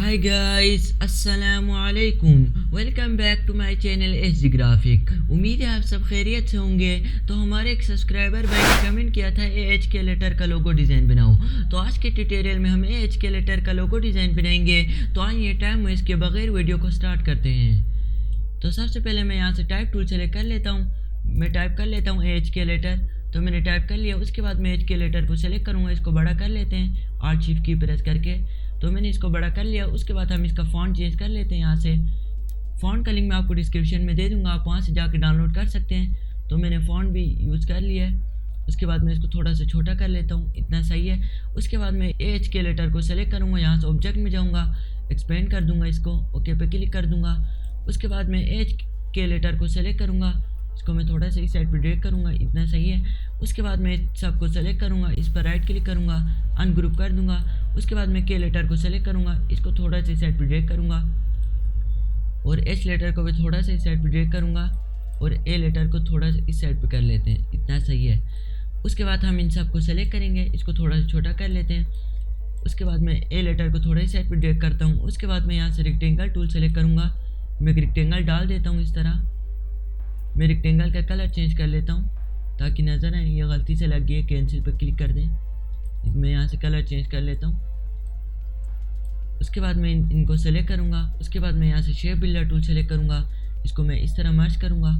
Hi guys, अस्सलामुअलैकुम। Welcome back to my channel SG Graphic. उम्मीद है आप सब खैरियत से होंगे। तो हमारे एक सब्सक्राइबर भाई ने कमेंट किया था एच के लेटर का लोगो डिज़ाइन बनाओ। तो आज के ट्यूटोरियल में हम एच के लेटर का लोगो डिज़ाइन बनाएंगे। तो आइए टाइम वेस्ट के बगैर वीडियो को स्टार्ट करते हैं। तो सबसे पहले मैं यहाँ से टाइप टूल सेलेक्ट कर लेता हूँ। मैं टाइप कर लेता हूँ एच के लेटर। तो मैंने टाइप कर लिया। उसके बाद मैं एच के लेटर को सेलेक्ट करूँगा। इसको बड़ा कर लेते हैं आल्ट शिफ्ट की प्रेस करके। तो मैंने इसको बड़ा कर लिया। उसके बाद हम इसका फ़ॉन्ट चेंज कर लेते हैं। यहाँ से फ़ॉन्ट का लिंक मैं आपको डिस्क्रिप्शन में दे दूँगा, आप वहाँ से जाकर डाउनलोड कर सकते हैं। तो मैंने फ़ॉन्ट भी यूज़ कर लिया है। उसके बाद मैं इसको थोड़ा सा छोटा कर लेता हूँ, इतना सही है। उसके बाद मैं एच के लेटर को सेलेक्ट करूँगा। यहाँ से ऑब्जेक्ट में जाऊँगा, एक्सपेंड कर दूँगा इसको, ओके पे क्लिक कर दूँगा। उसके बाद मैं एच के लेटर को सेलेक्ट करूँगा। इसको मैं थोड़ा सा इस साइड पर ड्रैग करूँगा, इतना सही है। उसके बाद मैं सबको सेलेक्ट करूँगा, इस पर राइट क्लिक करूँगा, अनग्रुप कर दूँगा। उसके बाद मैं के लेटर को सेलेक्ट करूँगा, इसको थोड़ा सा इस साइड पर ड्रैग करूँगा और एच लेटर को भी थोड़ा सा इस साइड पर ड्रैग करूँगा और ए लेटर को थोड़ा सा इस साइड पर कर लेते हैं, इतना सही है। उसके बाद हम इन सबको सेलेक्ट करेंगे, इसको थोड़ा सा छोटा कर लेते हैं। उसके बाद मैं ए लेटर को थोड़ा इस साइड पर ड्रैग करता हूँ। उसके बाद मैं यहाँ से रेक्टेंगल टूल सेलेक्ट करूँगा। मैं रेक्टेंगल डाल देता हूँ इस तरह। मैं रेक्टेंगल का कलर चेंज कर लेता हूँ ताकि नज़र आए। ये गलती से लग गई है, कैंसिल पर क्लिक कर दें। मैं यहाँ से कलर चेंज कर लेता हूँ। उसके बाद मैं इनको सेलेक्ट करूँगा। उसके बाद मैं यहाँ से शेप बिल्डर टूल सेलेक्ट करूँगा। इसको मैं इस तरह मर्ज करूँगा।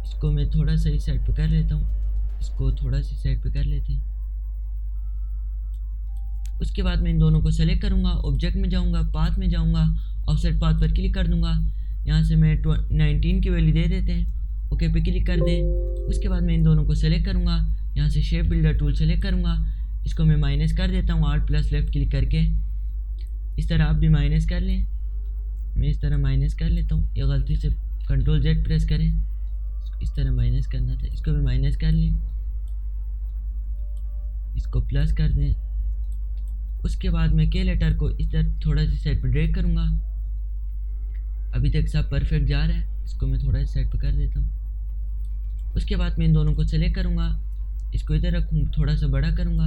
इसको मैं थोड़ा सा इस साइड पे कर लेता हूँ, इसको थोड़ा सा इस साइड पे कर लेते हैं। उसके बाद मैं इन दोनों को सेलेक्ट करूँगा, ऑब्जेक्ट में जाऊँगा, पाथ में जाऊँगा, ऑफसेट पाथ पर क्लिक कर दूँगा। यहाँ से मैं 19 की वैल्यू दे देते हैं, ओके पे क्लिक कर दें। उसके बाद मैं इन दोनों को सेलेक्ट करूँगा। यहाँ से शेप बिल्डर टूल सेलेक्ट करूँगा। इसको मैं माइनस कर देता हूँ आल्ट प्लस लेफ्ट क्लिक करके। इस तरह आप भी माइनस कर लें। मैं इस तरह माइनस कर लेता हूँ, ये गलती से कंट्रोल जेड प्रेस करें, इस तरह माइनस करना था। इसको भी माइनस कर लें, इसको प्लस कर दें। उसके बाद मैं के लेटर को इस तरह थोड़ा सा साइड पर ड्रैग करूँगा। अभी तक सब परफेक्ट जा रहा है, इसको मैं थोड़ा सा साइड पर कर देता हूँ। उसके बाद मैं इन दोनों को सेलेक्ट करूँगा, इसको इधर रखूँ, थोड़ा सा बड़ा करूँगा।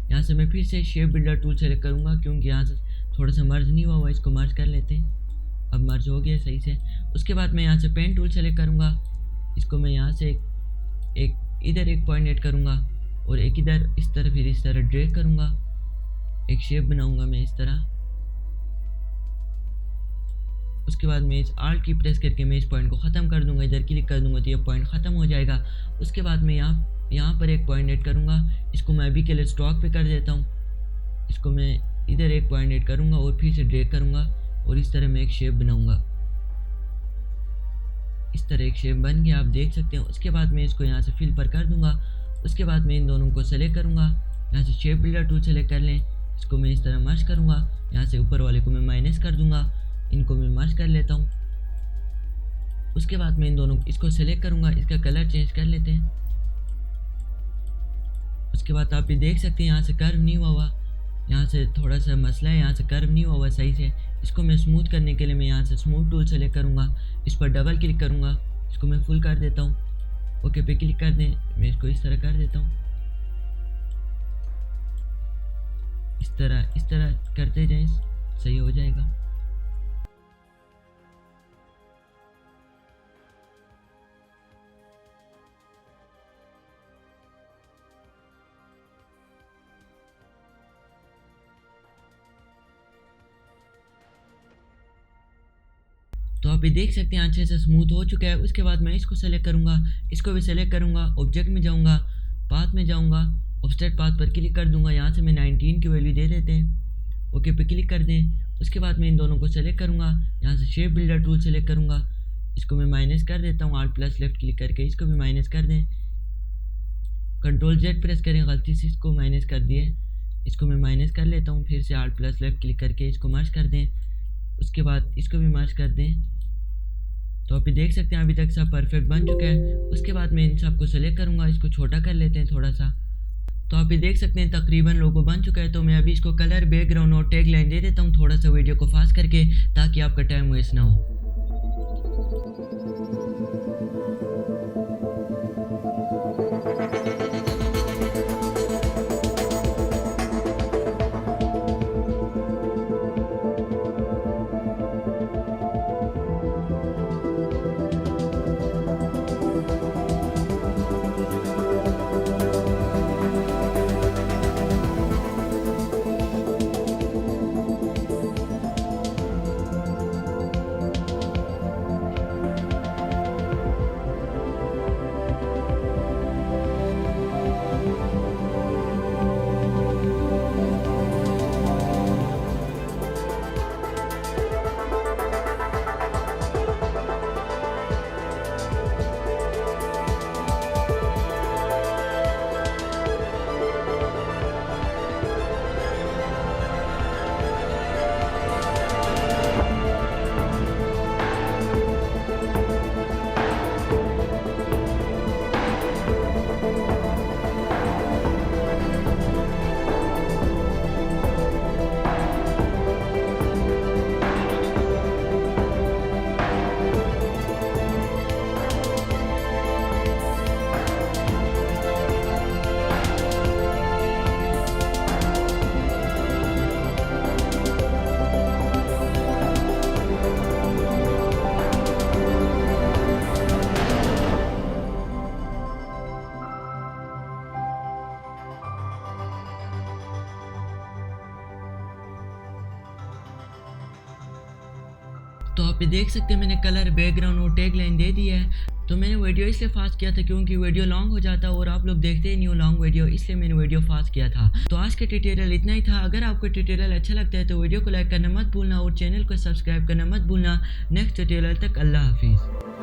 यहाँ से मैं फिर से शेप बिल्डर टूल सेलेक्ट करूँगा क्योंकि यहाँ से थोड़ा सा मर्ज नहीं हुआ, इसको मर्ज कर लेते हैं। अब मर्ज हो गया सही से। उसके बाद मैं यहाँ से पेन टूल सेलेक्ट करूँगा। इसको मैं यहाँ से एक इधर एक पॉइंट ऐड करूँगा और एक इधर इस तरह फिर इस तरह ड्रैग करूँगा। एक शेप बनाऊँगा मैं इस तरह। उसके बाद मैं इस आल्ट की प्रेस करके मैं इस पॉइंट को ख़त्म कर दूंगा, इधर क्लिक कर दूंगा तो ये पॉइंट ख़त्म हो जाएगा। उसके बाद मैं यहाँ पर एक पॉइंट ऐड करूँगा। इसको मैं अभी के लिए स्टॉक पे कर देता हूँ। इसको मैं इधर एक पॉइंट ऐड करूँगा और फिर से ड्रैग करूँगा और इस तरह मैं एक शेप बनाऊँगा। इस तरह एक शेप बन गया, आप देख सकते हैं। उसके बाद मैं इसको यहाँ से फिल पर कर दूँगा। उसके बाद मैं इन दोनों को सेलेक्ट करूँगा। यहाँ से शेप बिल्डर टूल सेलेक्ट कर लें, इसको मैं इस तरह मर्ज करूँगा। यहाँ से ऊपर वाले को मैं माइनस कर दूँगा, इनको मैं मर्ज कर लेता हूँ। उसके बाद मैं इन दोनों इसको सेलेक्ट करूँगा, इसका कलर चेंज कर लेते हैं। उसके बाद आप भी देख सकते हैं यहाँ से कर्व नहीं हुआ, यहाँ से थोड़ा सा मसला है, यहाँ से कर्व नहीं हुआ सही से। इसको मैं स्मूथ करने के लिए मैं यहाँ से स्मूथ टूल सेलेक्ट करूँगा, इस पर डबल क्लिक करूँगा, इसको मैं फुल कर देता हूँ, ओके पे क्लिक कर दें। मैं इसको इस तरह कर देता हूँ, इस तरह करते जाएं, सही हो जाएगा। तो आप ये देख सकते हैं अच्छे से स्मूथ हो चुका है। उसके बाद मैं इसको सेलेक्ट करूँगा, इसको भी सेलेक्ट करूँगा, ऑब्जेक्ट में जाऊँगा, पाथ में जाऊँगा, ऑफसेट पाथ पर क्लिक कर दूँगा। यहाँ से मैं 19 की वैल्यू दे देते हैं, ओके पे क्लिक कर दें। उसके बाद मैं इन दोनों को सेलेक्ट करूँगा। यहाँ से शेप बिल्डर टूल सेलेक्ट करूँगा, इसको मैं माइनस कर देता हूँ आल्ट प्लस लेफ्ट क्लिक करके। इसको भी माइनस कर दें, कंट्रोल जेड प्रेस करें, गलती से इसको माइनस कर दिए। इसको मैं माइनस कर लेता हूँ, फिर से आल्ट प्लस लेफ्ट क्लिक करके इसको मर्ज कर दें। उसके बाद इसको भी मर्ज कर दें। तो आप ये देख सकते हैं अभी तक सब परफेक्ट बन चुका है। उसके बाद मैं इन सबको सेलेक्ट करूँगा, इसको छोटा कर लेते हैं थोड़ा सा। तो आप ये देख सकते हैं तकरीबन लोगो बन चुका है। तो मैं अभी इसको कलर, बैकग्राउंड और टैग लाइन दे देता हूँ थोड़ा सा वीडियो को फास्ट करके, ताकि आपका टाइम वेस्ट ना हो। तो आप ये देख सकते हैं मैंने कलर, बैकग्राउंड और टैग लाइन दे दिया है। तो मैंने वीडियो इसलिए फास्ट किया था क्योंकि वीडियो लॉन्ग हो जाता और आप लोग देखते ही नहीं हो लॉन्ग वीडियो, इसलिए मैंने वीडियो फास्ट किया था। तो आज के ट्यूटोरियल इतना ही था। अगर आपको ट्यूटोरियल अच्छा लगता है तो वीडियो को लाइक करना मत भूलना और चैनल को सब्सक्राइब करना मत भूलना। नेक्स्ट ट्यूटोरियल तक अल्लाह हाफिज़।